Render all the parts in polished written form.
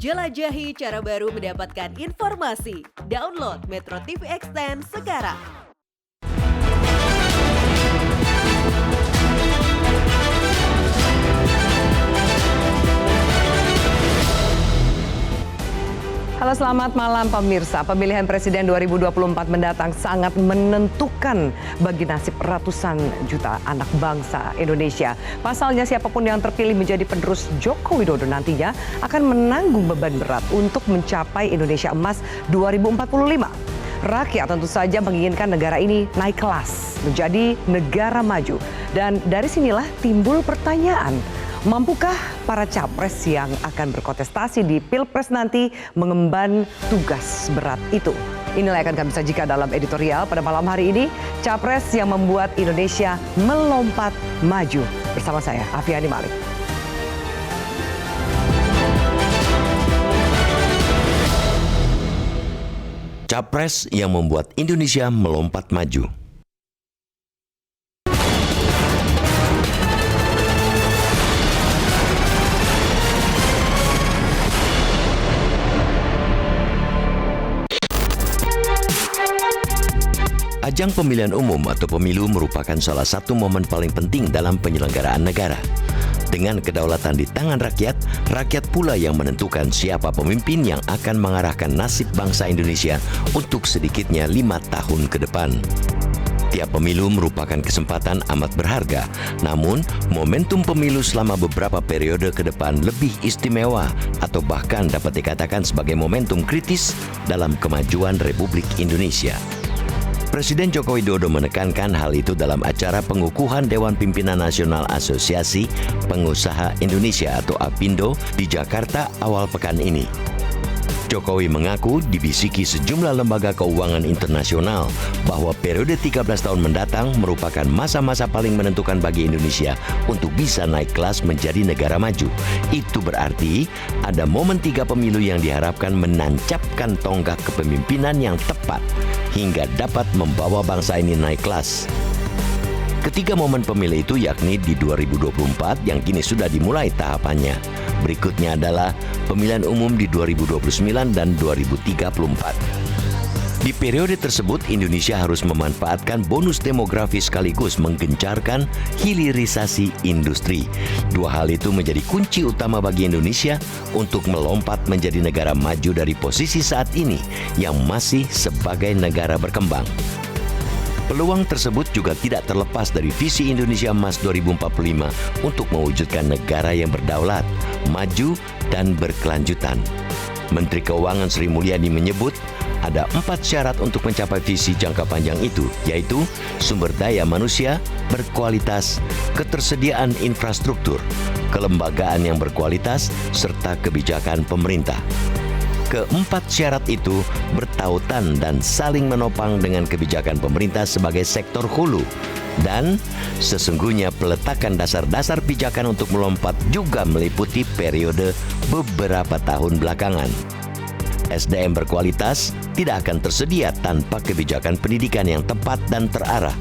Jelajahi cara baru mendapatkan informasi. Download Metro TV Extend sekarang. Halo, selamat malam pemirsa. Pemilihan Presiden 2024 mendatang sangat menentukan bagi nasib ratusan juta anak bangsa Indonesia. Pasalnya siapapun yang terpilih menjadi penerus Joko Widodo nantinya akan menanggung beban berat untuk mencapai Indonesia Emas 2045. Rakyat tentu saja menginginkan negara ini naik kelas, menjadi negara maju. Dan dari sinilah timbul pertanyaan, mampukah para capres yang akan berkontestasi di Pilpres nanti mengemban tugas berat itu? Inilah yang akan kami sajikan dalam editorial pada malam hari ini. Capres yang membuat Indonesia melompat maju. Bersama saya, Afiani Malik. Capres yang membuat Indonesia melompat maju. Ajang pemilihan umum atau pemilu merupakan salah satu momen paling penting dalam penyelenggaraan negara. Dengan kedaulatan di tangan rakyat, rakyat pula yang menentukan siapa pemimpin yang akan mengarahkan nasib bangsa Indonesia untuk sedikitnya 5 tahun ke depan. Tiap pemilu merupakan kesempatan amat berharga, namun momentum pemilu selama beberapa periode ke depan lebih istimewa atau bahkan dapat dikatakan sebagai momentum kritis dalam kemajuan Republik Indonesia. Presiden Joko Widodo menekankan hal itu dalam acara pengukuhan Dewan Pimpinan Nasional Asosiasi Pengusaha Indonesia atau APindo di Jakarta awal pekan ini. Jokowi mengaku dibisiki sejumlah lembaga keuangan internasional bahwa periode 13 tahun mendatang merupakan masa-masa paling menentukan bagi Indonesia untuk bisa naik kelas menjadi negara maju. Itu berarti ada momen 3 pemilu yang diharapkan menancapkan tonggak kepemimpinan yang tepat hingga dapat membawa bangsa ini naik kelas. Ketiga momen pemilu itu yakni di 2024 yang kini sudah dimulai tahapannya. Berikutnya adalah pemilihan umum di 2029 dan 2034. Di periode tersebut, Indonesia harus memanfaatkan bonus demografi sekaligus menggencarkan hilirisasi industri. Dua hal itu menjadi kunci utama bagi Indonesia untuk melompat menjadi negara maju dari posisi saat ini yang masih sebagai negara berkembang. Peluang tersebut juga tidak terlepas dari visi Indonesia Emas 2045 untuk mewujudkan negara yang berdaulat, maju, dan berkelanjutan. Menteri Keuangan Sri Mulyani menyebut ada 4 syarat untuk mencapai visi jangka panjang itu, yaitu sumber daya manusia berkualitas, ketersediaan infrastruktur, kelembagaan yang berkualitas, serta kebijakan pemerintah. Keempat syarat itu bertautan dan saling menopang dengan kebijakan pemerintah sebagai sektor hulu. Dan sesungguhnya peletakan dasar-dasar pijakan untuk melompat juga meliputi periode beberapa tahun belakangan. SDM berkualitas tidak akan tersedia tanpa kebijakan pendidikan yang tepat dan terarah.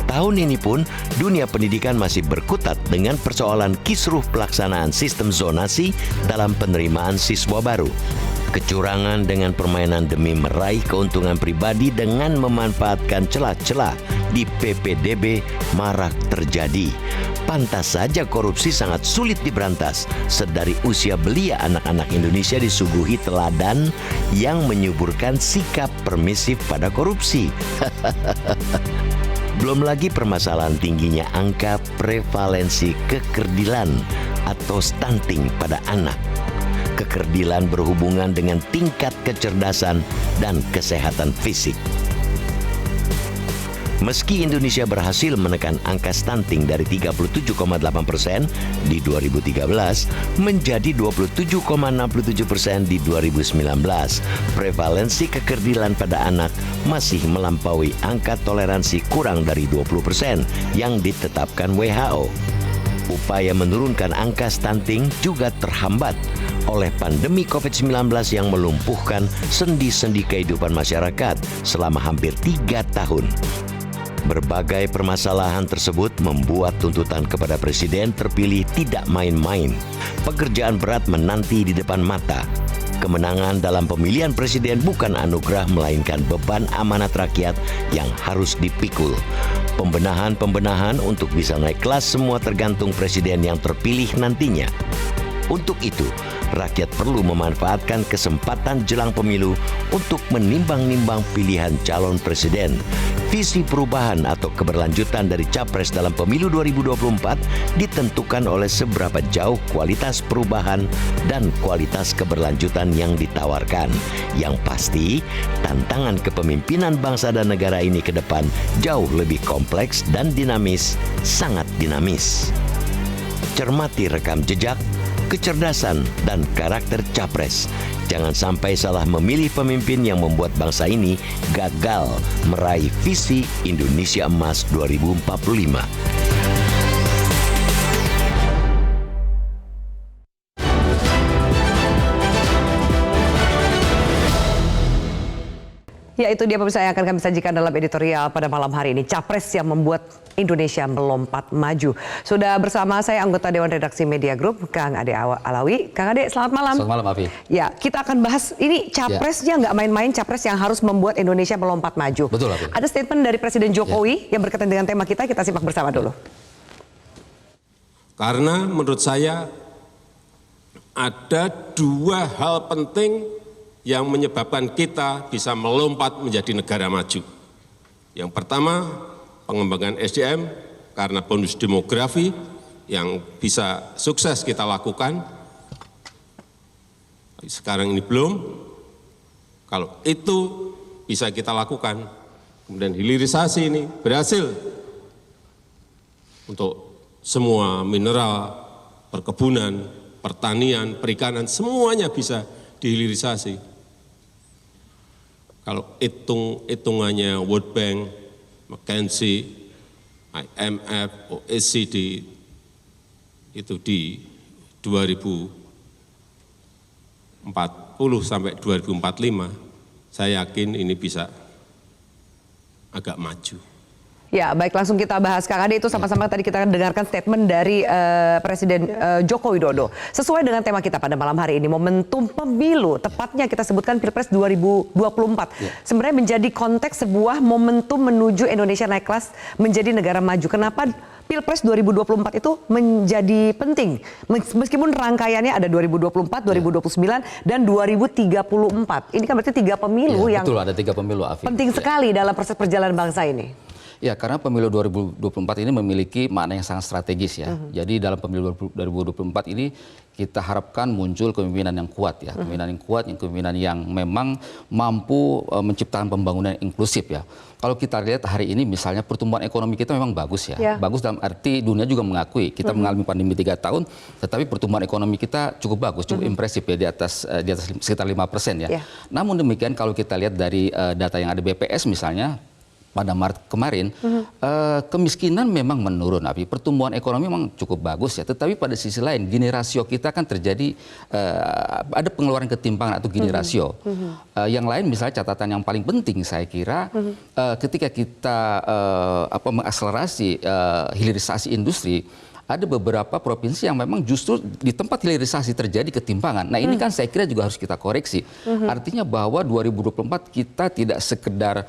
Tahun ini pun, dunia pendidikan masih berkutat dengan persoalan kisruh pelaksanaan sistem zonasi dalam penerimaan siswa baru. Kecurangan dengan permainan demi meraih keuntungan pribadi dengan memanfaatkan celah-celah di PPDB marak terjadi. Pantas saja korupsi sangat sulit diberantas. Sedari usia belia anak-anak Indonesia disuguhi teladan yang menyuburkan sikap permisif pada korupsi. Belum lagi permasalahan tingginya angka prevalensi kekerdilan atau stunting pada anak. Kekerdilan berhubungan dengan tingkat kecerdasan dan kesehatan fisik. Meski Indonesia berhasil menekan angka stunting dari 37,8% di 2013 menjadi 27,67% di 2019, prevalensi kekerdilan pada anak masih melampaui angka toleransi kurang dari 20% yang ditetapkan WHO. Upaya menurunkan angka stunting juga terhambat oleh pandemi COVID-19 yang melumpuhkan sendi-sendi kehidupan masyarakat selama hampir 3 tahun. Berbagai permasalahan tersebut membuat tuntutan kepada Presiden terpilih tidak main-main. Pekerjaan berat menanti di depan mata. Kemenangan dalam pemilihan presiden bukan anugerah melainkan beban amanat rakyat yang harus dipikul. Pembenahan-pembenahan untuk bisa naik kelas semua tergantung presiden yang terpilih nantinya. Untuk itu, rakyat perlu memanfaatkan kesempatan jelang pemilu untuk menimbang-nimbang pilihan calon presiden. Visi perubahan atau keberlanjutan dari Capres dalam pemilu 2024 ditentukan oleh seberapa jauh kualitas perubahan dan kualitas keberlanjutan yang ditawarkan. Yang pasti, tantangan kepemimpinan bangsa dan negara ini ke depan jauh lebih kompleks dan dinamis, sangat dinamis. Cermati rekam jejak, kecerdasan, dan karakter Capres. Jangan sampai salah memilih pemimpin yang membuat bangsa ini gagal meraih visi Indonesia Emas 2045. Ya, itu dia pemirsa yang akan kami sajikan dalam editorial pada malam hari ini. Capres yang membuat Indonesia melompat maju. Sudah bersama saya anggota Dewan Redaksi Media Group, Kang Ade Alawi. Kang Ade, selamat malam. Selamat malam, Afi. Ya, kita akan bahas ini capresnya nggak main-main, capres yang harus membuat Indonesia melompat maju. Betul, Afi. Ada statement dari Presiden Jokowi yang berkaitan dengan tema kita simak bersama dulu. Karena menurut saya ada dua hal penting yang menyebabkan kita bisa melompat menjadi negara maju. Yang pertama, pengembangan SDM karena bonus demografi yang bisa sukses kita lakukan. Sekarang ini belum. Kalau itu bisa kita lakukan, kemudian hilirisasi ini berhasil untuk semua mineral, perkebunan, pertanian, perikanan, semuanya bisa dihilirisasi. Kalau hitungannya World Bank, McKinsey, IMF, OECD itu di 2040 sampai 2045, saya yakin ini bisa agak maju. Ya, baik, langsung kita bahas. Kang Ade, itu sama-sama tadi kita dengarkan statement dari Presiden Joko Widodo. Sesuai dengan tema kita pada malam hari ini, momentum pemilu, tepatnya kita sebutkan Pilpres 2024. Sebenarnya menjadi konteks sebuah momentum menuju Indonesia naik kelas menjadi negara maju. Kenapa Pilpres 2024 itu menjadi penting? Meskipun rangkaiannya ada 2024, 2029, dan 2034. Ini kan berarti 3 pemilu yang betul, ada 3 pemilu, Afi. Penting sekali dalam proses perjalanan bangsa ini. Ya, karena pemilu 2024 ini memiliki makna yang sangat strategis ya. Jadi dalam pemilu 2024 ini kita harapkan muncul kepemimpinan yang kuat ya. Kepemimpinan yang memang mampu menciptakan pembangunan inklusif ya. Kalau kita lihat hari ini misalnya pertumbuhan ekonomi kita memang bagus ya. Bagus dalam arti dunia juga mengakui. Kita mengalami pandemi 3 tahun, tetapi pertumbuhan ekonomi kita cukup bagus, cukup impresif ya, di atas sekitar 5% ya. Namun demikian kalau kita lihat dari data yang ada BPS misalnya, pada Maret kemarin, kemiskinan memang menurun, Abi. Pertumbuhan ekonomi memang cukup bagus ya. Tetapi pada sisi lain, gini rasio kita kan terjadi, ada pengeluaran ketimpangan atau gini rasio. Yang lain misalnya catatan yang paling penting saya kira, ketika kita mengakselerasi hilirisasi industri, ada beberapa provinsi yang memang justru di tempat hilirisasi terjadi ketimpangan. Nah ini kan saya kira juga harus kita koreksi. Artinya bahwa 2024 kita tidak sekedar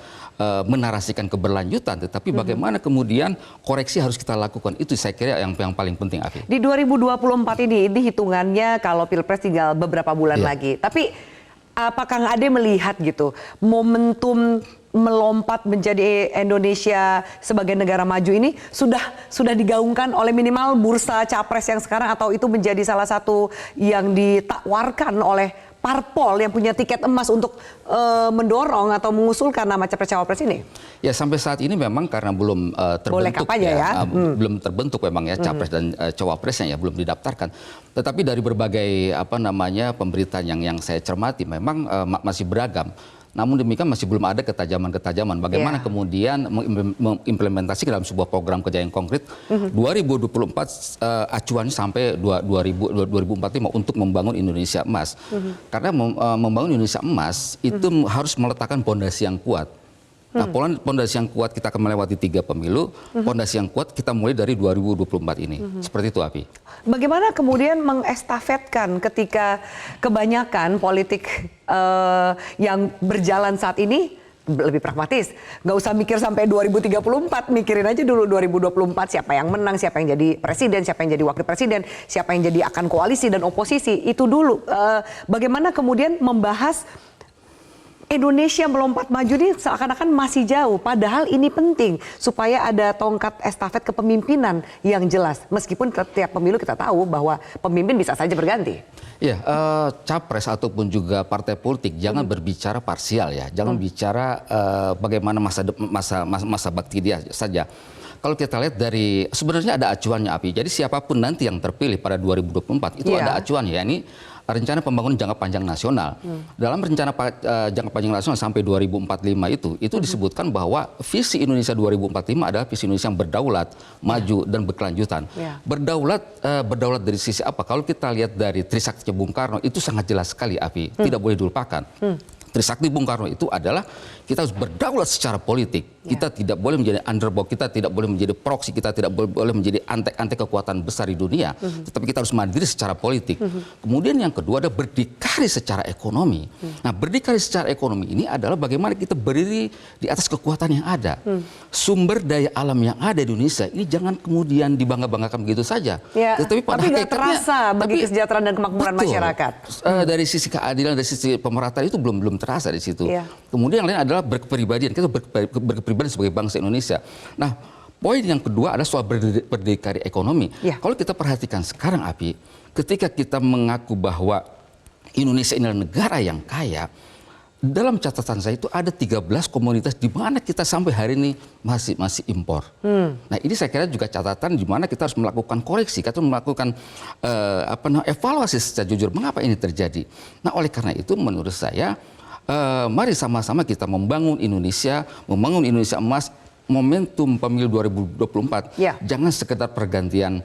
menarasikan keberlanjutan, tetapi bagaimana kemudian koreksi harus kita lakukan. Itu saya kira yang paling penting, Afi. Di 2024 ini hitungannya kalau Pilpres tinggal beberapa bulan lagi. Tapi apakah Ade melihat gitu momentum melompat menjadi Indonesia sebagai negara maju ini sudah digaungkan oleh minimal bursa capres yang sekarang, atau itu menjadi salah satu yang ditawarkan oleh parpol yang punya tiket emas untuk mendorong atau mengusulkan nama capres-cawapres ini? Ya, sampai saat ini memang karena belum terbentuk belum terbentuk memang ya capres dan cawapresnya ya, belum didaftarkan. Tetapi dari berbagai pemberitaan yang saya cermati memang masih beragam. Namun demikian masih belum ada ketajaman-ketajaman. Bagaimana kemudian mengimplementasikan dalam sebuah program kerja yang konkret 2024 acuannya sampai 2045 untuk membangun Indonesia Emas. Karena membangun Indonesia Emas itu harus meletakkan pondasi yang kuat. Nah, pondasi yang kuat kita akan melewati 3 pemilu, pondasi yang kuat kita mulai dari 2024 ini. Seperti itu, Api. Bagaimana kemudian mengestafetkan ketika kebanyakan politik yang berjalan saat ini lebih pragmatis, nggak usah mikir sampai 2034, mikirin aja dulu 2024 siapa yang menang, siapa yang jadi presiden, siapa yang jadi wakil presiden, siapa yang jadi akan koalisi dan oposisi, itu dulu. Bagaimana kemudian membahas Indonesia melompat maju ini seakan-akan masih jauh, padahal ini penting supaya ada tongkat estafet kepemimpinan yang jelas. Meskipun setiap pemilu kita tahu bahwa pemimpin bisa saja berganti. Ya, capres ataupun juga partai politik jangan berbicara parsial ya, jangan bicara bagaimana masa bakti dia saja. Kalau kita lihat dari sebenarnya ada acuannya, Api. Jadi siapapun nanti yang terpilih pada 2024 itu ada acuannya, ya ini rencana pembangunan jangka panjang nasional. Dalam rencana jangka panjang nasional sampai 2045 itu disebutkan bahwa visi Indonesia 2045 adalah visi Indonesia yang berdaulat, maju dan berkelanjutan. Berdaulat dari sisi apa? Kalau kita lihat dari Trisakti Bung Karno itu sangat jelas sekali, Api, tidak boleh dilupakan. Trisakti Bung Karno itu adalah kita harus berdaulat secara politik. Kita tidak boleh menjadi underdog, kita tidak boleh menjadi proksi, kita tidak boleh menjadi antek-antek kekuatan besar di dunia. Tetapi kita harus mandiri secara politik. Kemudian yang kedua ada berdikari secara ekonomi. Nah, berdikari secara ekonomi ini adalah bagaimana kita berdiri di atas kekuatan yang ada. Sumber daya alam yang ada di Indonesia ini jangan kemudian dibangga-banggakan begitu saja. Tapi nggak terasa bagi kesejahteraan dan kemakmuran masyarakat. Dari sisi keadilan, dari sisi pemerataan itu belum terasa di situ. Kemudian yang lain adalah berkepribadian. Kita berkepribadian sebagai bangsa Indonesia. Nah, poin yang kedua adalah soal berdikari ekonomi. Kalau kita perhatikan sekarang, Api, ketika kita mengaku bahwa Indonesia ini adalah negara yang kaya, dalam catatan saya itu ada 13 komunitas di mana kita sampai hari ini masih impor. Nah, ini saya kira juga catatan di mana kita harus melakukan koreksi, kita harus melakukan evaluasi secara jujur mengapa ini terjadi. Nah, oleh karena itu menurut saya mari sama-sama kita membangun Indonesia emas, momentum pemilu 2024. Jangan sekedar pergantian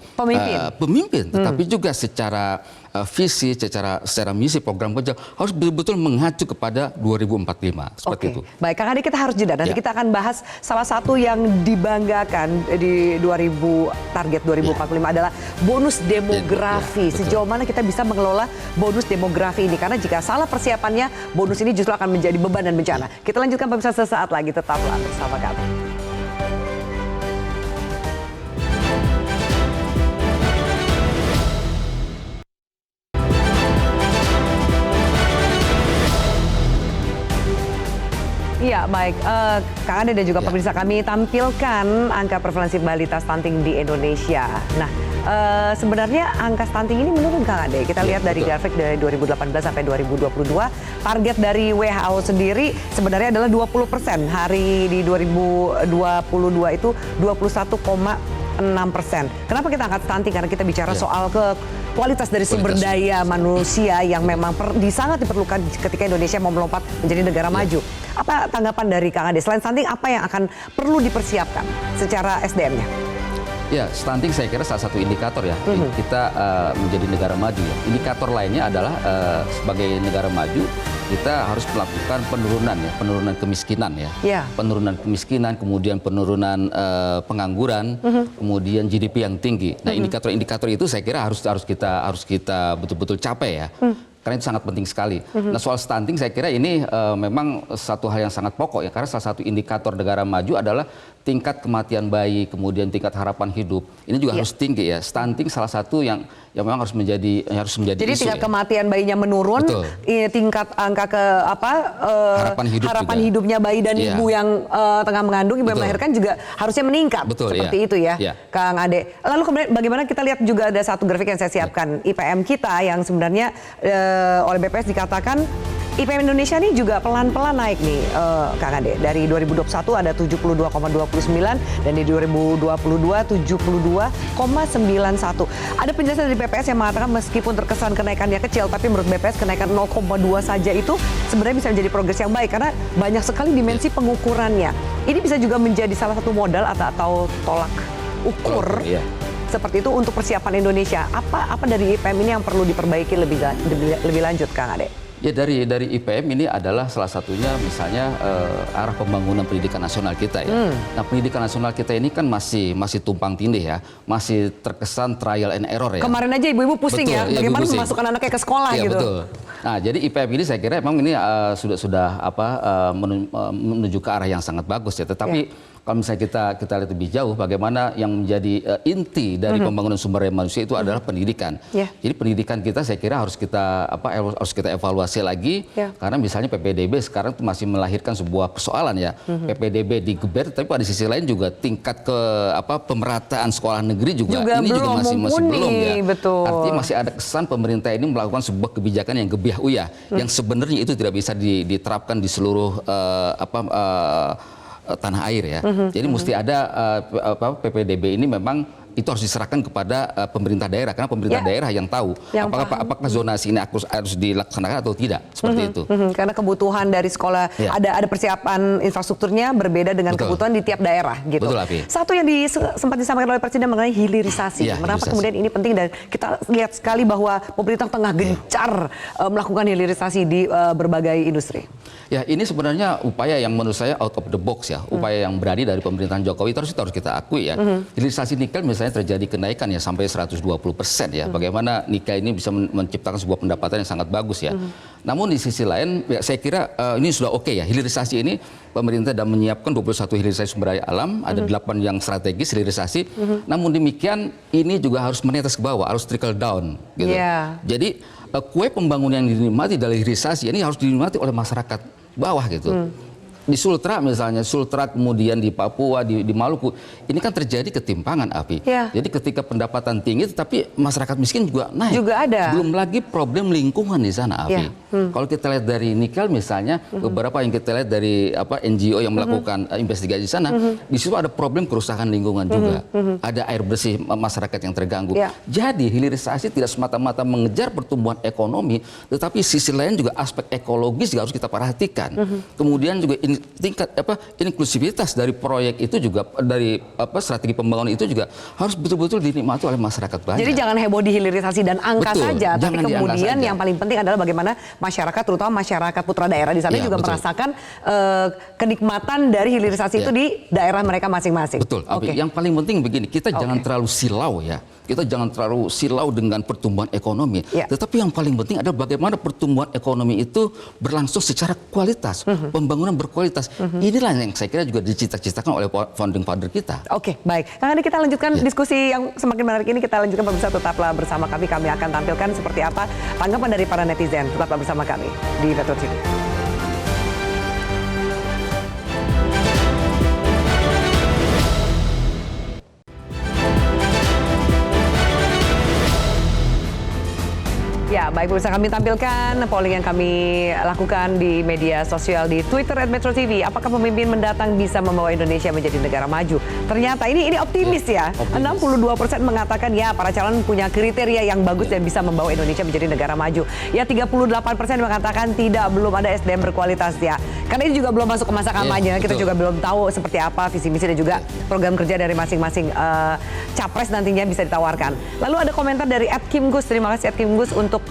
pemimpin, tetapi juga secara visi, secara misi program kerja harus betul-betul mengacu kepada 2045 seperti itu. Baik, Kang Ade, kita harus jeda. Nanti kita akan bahas salah satu yang dibanggakan di target 2045 adalah bonus demografi. Sejauh mana kita bisa mengelola bonus demografi ini? Karena jika salah persiapannya, bonus ini justru akan menjadi beban dan bencana. Kita lanjutkan pemirsa sesaat lagi, tetaplah bersama kami. Iya, baik. Kang Ade dan juga pemirsa, kami tampilkan angka prevalensi balita stunting di Indonesia. Nah, sebenarnya angka stunting ini menurun, Kang Ade. Kita lihat dari grafik dari 2018 sampai 2022, target dari WHO sendiri sebenarnya adalah 20%. Hari di 2022 itu 21,6%. Kenapa kita angkat stunting? Karena kita bicara soal kualitas dari sumber daya manusia yang memang sangat diperlukan ketika Indonesia mau melompat menjadi negara maju. Apa tanggapan dari Kang Ade? Selain stunting, apa yang akan perlu dipersiapkan secara SDM-nya? Ya, stunting saya kira salah satu indikator ya. Kita menjadi negara maju ya. Indikator lainnya adalah sebagai negara maju kita harus melakukan penurunan kemiskinan ya. Penurunan kemiskinan, kemudian penurunan pengangguran, kemudian GDP yang tinggi. Nah, indikator-indikator itu saya kira harus kita betul-betul capai ya. Karena itu sangat penting sekali. Nah, soal stunting saya kira ini memang satu hal yang sangat pokok ya. Karena salah satu indikator negara maju adalah tingkat kematian bayi, kemudian tingkat harapan hidup. Ini juga harus tinggi ya. Stunting salah satu yang memang harus menjadi Jadi isu, tingkat kematian bayinya menurun, tingkat angka harapan hidupnya bayi dan ibu yang tengah mengandung, ibu yang melahirkan juga harusnya meningkat. Seperti itu ya, Kang Ade. Lalu kemudian bagaimana kita lihat juga ada satu grafik yang saya siapkan, IPM kita yang sebenarnya oleh BPS dikatakan IPM Indonesia ini juga pelan-pelan naik nih, Kang Ade. Dari 2021 ada 72,29 dan di 2022 72,91. Ada penjelasan dari BPS yang mengatakan meskipun terkesan kenaikannya kecil, tapi menurut BPS kenaikan 0,2 saja itu sebenarnya bisa menjadi progres yang baik karena banyak sekali dimensi pengukurannya. Ini bisa juga menjadi salah satu modal atau tolak ukur seperti itu untuk persiapan Indonesia. Apa dari IPM ini yang perlu diperbaiki lebih lanjut, Kang Ade? Ya dari IPM ini adalah salah satunya misalnya arah pembangunan pendidikan nasional kita ya. Nah pendidikan nasional kita ini kan masih tumpang tindih ya, masih terkesan trial and error ya. Kemarin aja ibu-ibu pusing Betul, ya, bagaimana pusing. memasukkan anaknya ke sekolah Iya, gitu. Betul. Nah jadi IPM ini saya kira memang ini sudah menuju ke arah yang sangat bagus ya. Tetapi kalau misalnya kita lihat lebih jauh, bagaimana yang menjadi inti dari pembangunan sumber daya manusia itu adalah pendidikan. Jadi pendidikan kita saya kira harus kita evaluasi lagi, karena misalnya PPDB sekarang itu masih melahirkan sebuah persoalan ya. PPDB digeber, tapi pada sisi lain juga tingkat pemerataan sekolah negeri juga ini juga masih belum ya. Betul. Artinya masih ada kesan pemerintah ini melakukan sebuah kebijakan yang gebiah uyah, yang sebenarnya itu tidak bisa diterapkan di seluruh tanah air ya. Jadi mesti ada PPDB ini memang itu harus diserahkan kepada pemerintah daerah, karena pemerintah daerah yang tahu apakah zonasi ini harus dilaksanakan atau tidak, seperti itu. Karena kebutuhan dari sekolah ada persiapan infrastrukturnya berbeda dengan kebutuhan di tiap daerah gitu. Betul, Afi. Satu yang sempat disampaikan oleh Presiden mengenai hilirisasi. Kenapa kemudian ini penting, dan kita lihat sekali bahwa pemerintah tengah gencar melakukan hilirisasi di berbagai industri. Ya, ini sebenarnya upaya yang menurut saya out of the box ya, upaya yang berani dari pemerintahan Jokowi, terus itu harus kita akui ya. Hilirisasi nikel misalnya terjadi kenaikan ya sampai 120% ya. Bagaimana nikel ini bisa menciptakan sebuah pendapatan yang sangat bagus ya. Namun di sisi lain ya, saya kira ini sudah oke ya. Hilirisasi ini pemerintah sudah menyiapkan 21 hilirisasi sumber daya alam, ada 8 yang strategis hilirisasi. Namun demikian ini juga harus menetes ke bawah, harus trickle down gitu. Jadi kue pembangunan yang dinikmati dari hilirisasi ini harus dinikmati oleh masyarakat bawah gitu. Di Sultra misalnya, Sultra kemudian di Papua, di Maluku, ini kan terjadi ketimpangan, Api. Jadi ketika pendapatan tinggi, tetapi masyarakat miskin juga naik. Juga ada. Belum lagi problem lingkungan di sana, Api. Kalau kita lihat dari nikel misalnya, beberapa yang kita lihat dari NGO yang melakukan investigasi di sana, di situ ada problem kerusakan lingkungan juga. Ada air bersih masyarakat yang terganggu. Jadi hilirisasi tidak semata-mata mengejar pertumbuhan ekonomi, tetapi sisi lain juga aspek ekologis juga harus kita perhatikan. Kemudian juga tingkat inklusivitas dari proyek itu juga, dari strategi pembangunan itu juga harus betul-betul dinikmati oleh masyarakat banyak. Jadi jangan heboh di hilirisasi dan angka saja, tapi kemudian saja. yang paling penting adalah bagaimana masyarakat, terutama masyarakat putra daerah di sana juga merasakan kenikmatan dari hilirisasi itu di daerah mereka masing-masing. Betul. Yang paling penting begini, kita jangan terlalu silau ya. Kita jangan terlalu silau dengan pertumbuhan ekonomi. Tetapi yang paling penting adalah bagaimana pertumbuhan ekonomi itu berlangsung secara kualitas, pembangunan berkualitas. Inilah yang saya kira juga dicita-citakan oleh founding father kita. Oke, baik. Kang Adi, kita lanjutkan diskusi yang semakin menarik ini. Kita lanjutkan, pemirsa, tetaplah bersama kami. Kami akan tampilkan seperti apa tanggapan dari para netizen. Tetaplah bersama kami di Metro TV. Ya, baik, pemirsa, kami tampilkan polling yang kami lakukan di media sosial di Twitter @MetroTV. Apakah pemimpin mendatang bisa membawa Indonesia menjadi negara maju? Ternyata ini optimis ya. 62% mengatakan ya para calon punya kriteria yang bagus dan bisa membawa Indonesia menjadi negara maju. Ya, 38% mengatakan tidak, belum ada SDM berkualitas ya. Karena ini juga belum masuk ke masa kampanye, kita juga belum tahu seperti apa visi misi dan juga program kerja dari masing-masing capres nantinya bisa ditawarkan. Lalu ada komentar dari @Kimgus. Terima kasih @Kimgus untuk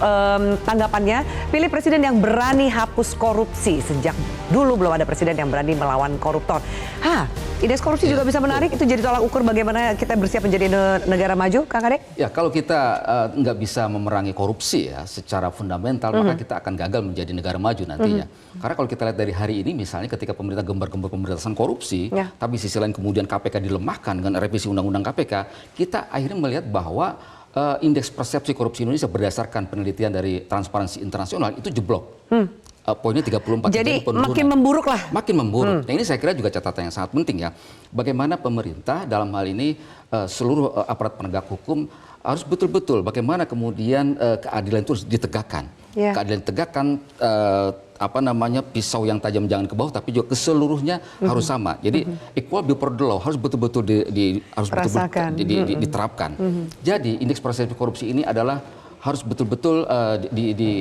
tanggapannya. Pilih presiden yang berani hapus korupsi. Sejak dulu belum ada presiden yang berani melawan koruptor. Indeks korupsi juga bisa menarik. Itu jadi tolak ukur bagaimana kita bersiap menjadi negara maju, Kang Ade? Ya, kalau kita nggak bisa memerangi korupsi ya secara fundamental, maka kita akan gagal menjadi negara maju nantinya. Karena kalau kita lihat dari hari ini misalnya ketika pemerintah gembar-gembor pemberantasan korupsi, tapi sisi lain kemudian KPK dilemahkan dengan revisi undang-undang KPK, kita akhirnya melihat bahwa indeks persepsi korupsi Indonesia berdasarkan penelitian dari Transparansi Internasional itu jeblok. Poinnya 34. Jadi makin memburuk lah. Makin memburuk. Nah, ini saya kira juga catatan yang sangat penting ya. Bagaimana pemerintah dalam hal ini seluruh aparat penegak hukum harus betul-betul bagaimana kemudian keadilan itu harus ditegakkan. Keadilan ditegakkan, pisau yang tajam jangan ke bawah, tapi juga keseluruhnya harus sama. Jadi equal before the law harus betul-betul diterapkan. Jadi indeks persepsi korupsi ini adalah harus betul-betul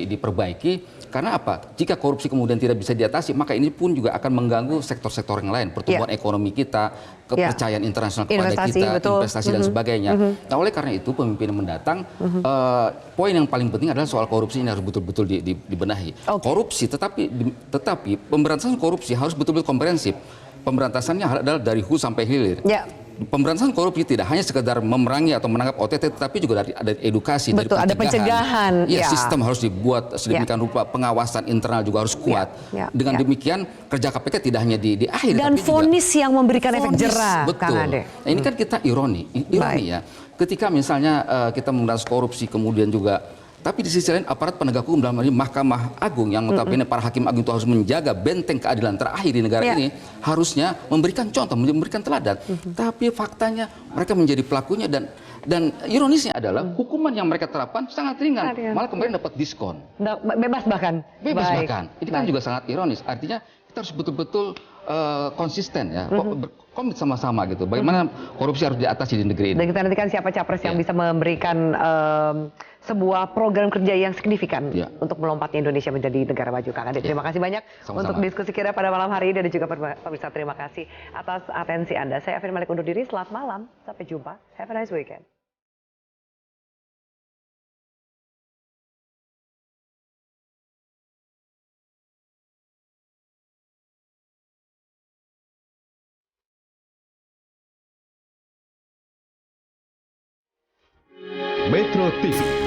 diperbaiki Karena apa? Jika korupsi kemudian tidak bisa diatasi, maka ini pun juga akan mengganggu sektor-sektor yang lain, pertumbuhan ekonomi kita, kepercayaan internasional kepada Investasi, kita, betul. investasi dan sebagainya. Nah, oleh karena itu pemimpin yang mendatang, poin yang paling penting adalah soal korupsi ini harus betul-betul dibenahi. Korupsi, tetapi pemberantasan korupsi harus betul-betul komprehensif. Pemberantasannya adalah dari hulu sampai hilir. Pemberantasan korupsi tidak hanya sekedar memerangi atau menangkap OTT, tetapi juga ada edukasi, Betul, dari ada pencegahan. Ya, sistem harus dibuat sedemikian rupa, pengawasan internal juga harus kuat. Dengan demikian kerja KPK tidak hanya di akhir, dan tapi vonis yang memberikan efek vonis, jerah. betul. Nah, ini kan kita ironi ya. Ketika misalnya kita memberantas korupsi, kemudian juga tapi di sisi lain aparat penegak hukum dalam hal ini Mahkamah Agung yang notabene para hakim agung itu harus menjaga benteng keadilan terakhir di negara ini, harusnya memberikan contoh, memberikan teladan. Tapi faktanya mereka menjadi pelakunya dan ironisnya adalah hukuman yang mereka terapkan sangat ringan, malah kemarin dapat diskon. Bebas bahkan. Ini kan juga sangat ironis. Artinya kita harus betul-betul konsisten ya, komit sama-sama gitu. Bagaimana korupsi harus diatasi di negeri ini. Dan kita nantikan siapa capres yang bisa memberikan sebuah program kerja yang signifikan untuk melompatnya Indonesia menjadi negara maju. Kang Ade, terima kasih banyak untuk diskusi kita pada malam hari ini, dan juga pemirsa terima kasih atas atensi Anda. Saya Afin Malik undur diri, selamat malam, sampai jumpa, have a nice weekend. Metro TV